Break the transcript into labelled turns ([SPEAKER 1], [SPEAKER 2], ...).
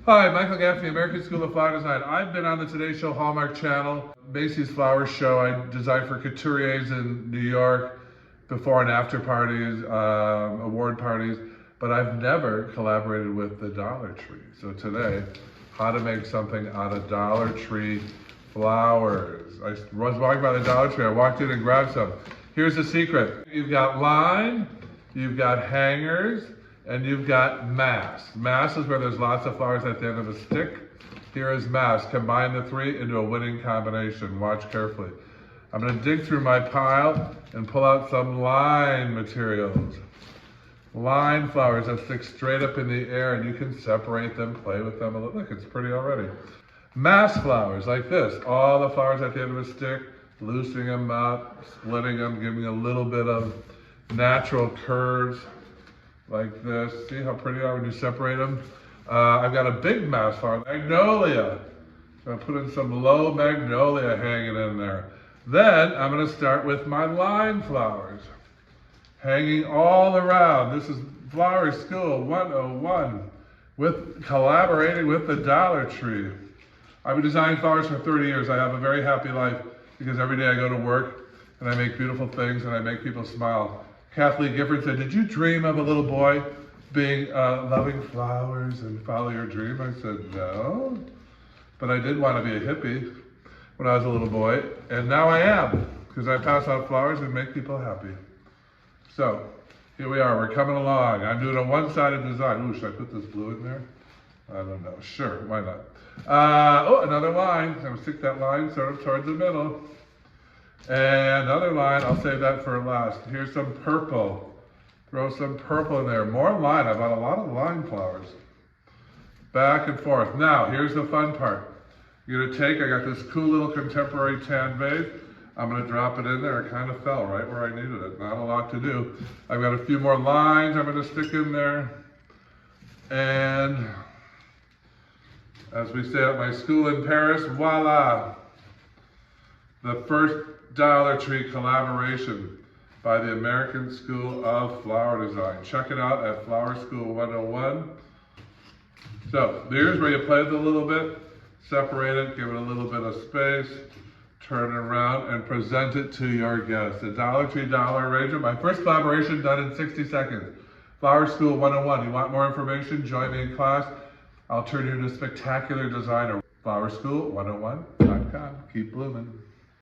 [SPEAKER 1] Hi, Michael Gaffney, American School of Flower Design. I've been on the Today Show Hallmark channel, Macy's Flower Show. I designed for couturiers in New York, before and after parties, award parties, but I've never collaborated with the Dollar Tree. So today, how to make something out of Dollar Tree flowers. I was walking by the Dollar Tree, I walked in and grabbed some. Here's the secret. You've got line, you've got hangers, and you've got mass. Mass is where there's lots of flowers at the end of a stick. Here is mass. Combine the three into a winning combination. Watch carefully. I'm gonna dig through my pile and pull out some line materials. Line flowers that stick straight up in the air, and you can separate them, play with them a little. Look, it's pretty already. Mass flowers like this. All the flowers at the end of a stick, loosening them up, splitting them, giving a little bit of natural curves. Like this. See how pretty they are when you separate them? I've got a big mass flower, magnolia. So I'm putting some low magnolia hanging in there. Then I'm going to start with my line flowers, hanging all around. This is Flower School 101, collaborating with the Dollar Tree. I've been designing flowers for 30 years. I have a very happy life because every day I go to work and I make beautiful things and I make people smile. Kathleen Gifford said, "Did you dream of a little boy being loving flowers and follow your dream?" I said, "No, but I did want to be a hippie when I was a little boy, and now I am, because I pass out flowers and make people happy." So here we are, we're coming along. I'm doing a one-sided design. Ooh, should I put this blue in there? I don't know. Sure, why not? Oh, another line. I'm going to stick that line sort of towards the middle. And another line, I'll save that for last. Here's some purple. Throw some purple in there. More line. I bought a lot of line flowers. Back and forth. Now, here's the fun part. You're gonna take, I got this cool little contemporary tan vase. I'm gonna drop it in there. It kind of fell right where I needed it. Not a lot to do. I've got a few more lines I'm gonna stick in there. And as we say at my school in Paris, voila. The first Dollar Tree collaboration by the American School of Flower Design. Check it out at Flower School 101. So here's where you play with it a little bit, separate it, give it a little bit of space, turn it around and present it to your guests. The Dollar Tree Dollar Arranger, my first collaboration done in 60 seconds. Flower School 101. You want more information? Join me in class. I'll turn you into a spectacular designer. flowerschool101.com. Keep blooming.